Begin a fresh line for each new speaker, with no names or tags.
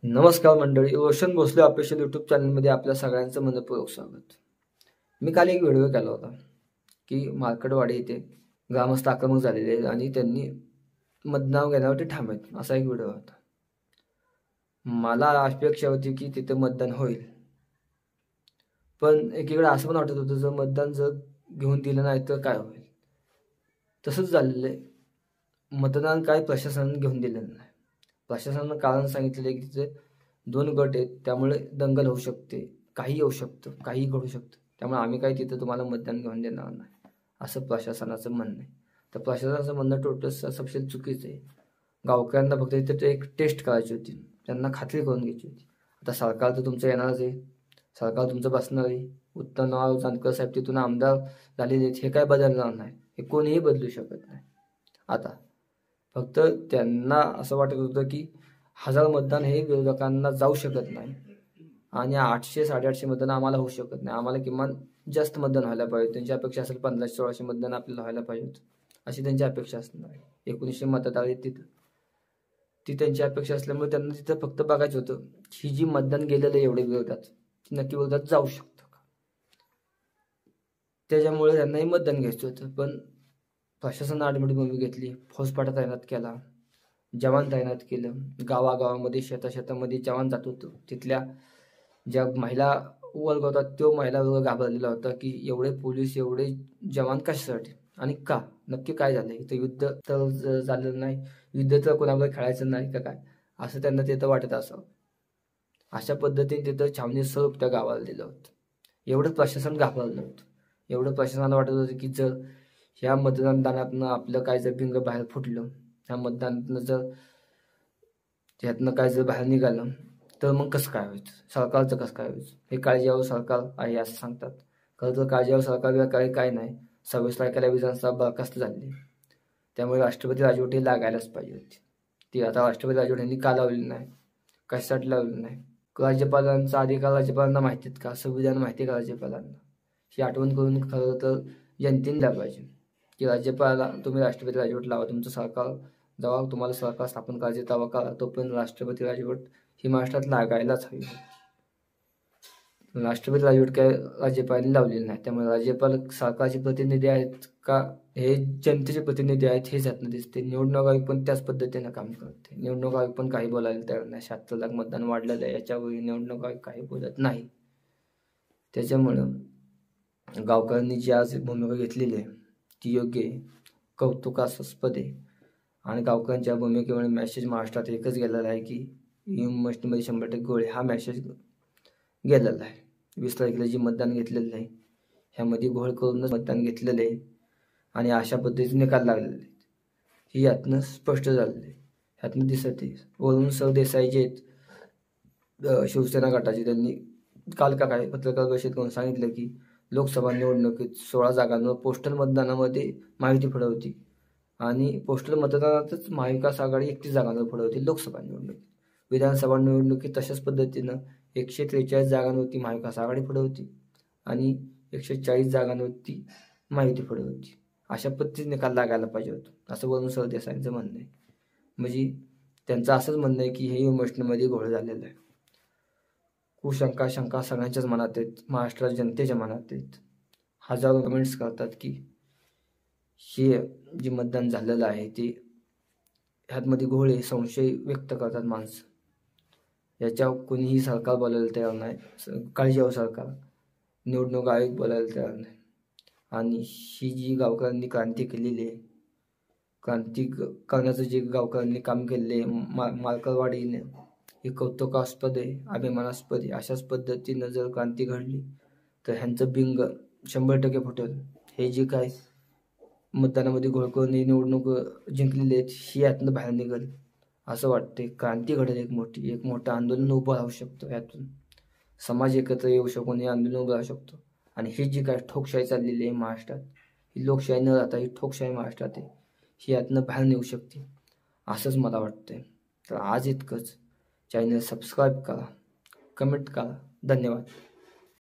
नमस्कार मंडळी, Roshan Bhosale official YouTube चॅनलमध्ये आपल्या सगळ्यांचं मनपूर्वक स्वागत. मी काल एक व्हिडिओ केला होता की मार्केटवाडी येथे ग्रामस्थ आक्रमक झालेले आहेत आणि त्यांनी मतदान घेण्यावरती ठाम आहेत, असा एक व्हिडिओ होता. मला अपेक्षा होती की तिथे मतदान होईल, पण एकीकडे असं पण वाटत होतं मतदान जर घेऊन दिलं नाही तर काय होईल. तसंच झालेलं आहे. मतदान काय प्रशासनाने घेऊन दिलेलं नाही. प्रशासनानं कारण सांगितलेलं आहे की तिथे 2 गट आहेत, त्यामुळे दंगल होऊ शकते, काही होऊ शकतं, काही घडू शकतं, त्यामुळे आम्ही काही तिथं तुम्हाला मतदान घेऊन देणार नाही, असं प्रशासनाचं म्हणणं आहे. तर प्रशासनाचं म्हणणं टोटल सबसेल चुकीचं आहे. गावकऱ्यांना फक्त तिथे एक टेस्ट करायची होती, त्यांना खात्री करून घ्यायची होती. आता सरकार तर तुमचं येणारच आहे, सरकार तुमचं बसणार आहे. उत्तमराव जानकर साहेब तिथून आमदार झालेले आहेत, हे काय बदलणार नाही, हे कोणीही बदलू शकत नाही. आता फक्त त्यांना असं वाटत होतं की 1000 मतदान हे विरोधकांना जाऊ शकत नाही आणि 800-850 मतदान आम्हाला होऊ शकत नाही. आम्हाला किमान जास्त मतदान व्हायला पाहिजे. त्यांची अपेक्षा असेल 1500-1600 मतदान आपल्याला व्हायला पाहिजे, अशी त्यांची अपेक्षा असणार आहे. 1900 मतदार आहेत तिथं, ती त्यांची अपेक्षा असल्यामुळे त्यांना तिथं फक्त बघायचं होतं ही जी मतदान गेलेलं आहे एवढे विरोधात, ती नक्की विरोधात जाऊ शकतं का. त्याच्यामुळे त्यांनाही मतदान घ्यायचं होतं. पण प्रशासनानं आडमेडी भूमिका घेतली, फौजफाटा तैनात केला, जवान तैनात केलं. गावागावामध्ये शेतामध्ये जवान जात होतो. तिथल्या ज्या महिला वर्ग होता तो महिला वर्ग घाबरलेला होता की एवढे पोलीस, एवढे जवान कशासाठी आणि का, नक्की काय झालं. इथं युद्ध तर झालेलं नाही, युद्ध तर कोणाबरोबर खेळायचं नाही का काय, असं त्यांना तिथं वाटत असावं. अशा पद्धतीने तिथं छावणी स्वरूप त्या गावाला दिलं होतं. एवढं प्रशासन घाबरलं होतं. एवढं प्रशासनाला वाटत होतं की जर ह्या मतदानातनं आपलं काय जर बिंग बाहेर फुटलं, ह्या मतदानातनं जर त्यातनं काय जर बाहेर निघालं तर मग कसं काय व्हायचं, सरकारचं कसं काय व्हायचं. हे काळजीवर सरकार आहे असं सांगतात. खरं तर काळजीवर सरकार काय नाही. 26 तारखेला विधानसभा बरखास्त झाली, त्यामुळे राष्ट्रपती राजवट लागायलाच पाहिजे होती. ती आता राष्ट्रपती राजवट यांनी का लावली नाही, कशासाठी लावली नाही. राज्यपालांचा अधिकार राज्यपालांना माहिती आहेत का, संविधान माहिती आहे का राज्यपालांना, ही आठवण करून खरं तर जनतेने दिला पाहिजे की राज्यपाला तुम्ही राष्ट्रपती राजवट लावा. तुमचं सरकार जेव्हा तुम्हाला सरकार स्थापन करायचे तेव्हा करा, तोपर्यंत राष्ट्रपती राजवट ही महाराष्ट्रात लागायलाच हवी. राष्ट्रपती राजवट काय राज्यपालांनी लावलेली नाही, त्यामुळे राज्यपाल सरकारचे प्रतिनिधी आहेत का हे जनतेचे प्रतिनिधी आहेत हे त्यातनं दिसते. निवडणूक आयोग पण त्याच पद्धतीनं काम करते. निवडणूक आयोग पण काही बोलायला तयार नाही. 76 लाख मतदान वाढलेलं आहे, याच्यावर निवडणूक आयोग काही बोलत नाही. त्याच्यामुळं गावकऱ्यांनी जी आज भूमिका घेतलेली आहे ती योग्य आहे, कौतुकास्पद आहे. आणि गावकऱ्यांच्या भूमिकेमुळे मेसेज महाराष्ट्रात एकच गेलेला आहे की मशीनमध्ये 100% गोळे, हा मेसेज गेलेला आहे. 20 तारखेला जी मतदान घेतलेलं आहे ह्यामध्ये घोळ करूनच मतदान घेतलेलं आहे आणि अशा पद्धतीने निकाल लागलेले आहेत, ही यातनं स्पष्ट झालेलं आहे, ह्यातनं दिसत आहे. वरून सरदेसाई जे आहेत शिवसेना गटाचे, त्यांनी काल का काय पत्रकार परिषद करून सांगितलं की लोकसभा निवडणुकीत 16 जागांवर पोस्टल मतदानामध्ये महायुती पुढे होती आणि पोस्टल मतदानातच महाविकास आघाडी 31 जागांवर पुढे होती लोकसभा निवडणुकीत. विधानसभा निवडणुकीत तशाच पद्धतीनं 143 जागांवरती महाविकास आघाडी पुढे होती आणि 140 जागांवरती महायुती पुढे होती. अशा पद्धतीने निकाल लागायला पाहिजे होतं, असं वरून सरदेसाईंचं म्हणणं आहे. म्हणजे त्यांचं असंच म्हणणं आहे की हे इमोशनमध्ये घोळ झालेलं आहे. कुशंका शंका सगळ्यांच्याच मनात आहेत, महाराष्ट्राच्या जनतेच्या मनात आहेत. हजारो कमेंट्स करतात की हे जे मतदान झालेलं आहे ते ह्यातमध्ये घोळे, संशय व्यक्त करतात माणसं. याच्यावर कोणीही सरकार बोलायला तयार नाही, काळजीवर सरकार, निवडणूक आयोग बोलायला तयार नाही. आणि ही जी गावकऱ्यांनी क्रांती केलेली आहे, क्रांती करण्याचं जे गावकऱ्यांनी काम केलेलं आहे मार्करवाडीने, हे कौतुकास्पद आहे, अभिमानास्पद आहे. अशाच पद्धतीनं जर क्रांती घडली तर ह्यांचं बिंग 100% फुटेल. हे जे काय मतदानामध्ये घोळ करून निवडणूक जिंकलेली आहेत ही यातनं बाहेर निघेल असं वाटते. क्रांती घडेल, एक मोठं आंदोलन उभं राहू शकतं, यातून समाज एकत्र येऊ शकून हे आंदोलन उभं राहू शकतो. आणि ही जी काय ठोकशाही चाललेली आहे महाराष्ट्रात, ही लोकशाही न राहता ही ठोकशाही महाराष्ट्रात आहे, ही यातनं बाहेर निघू शकते असंच मला वाटतंय. तर आज इतकंच. चॅनल सबस्क्राईब करा, कमेंट करा. धन्यवाद.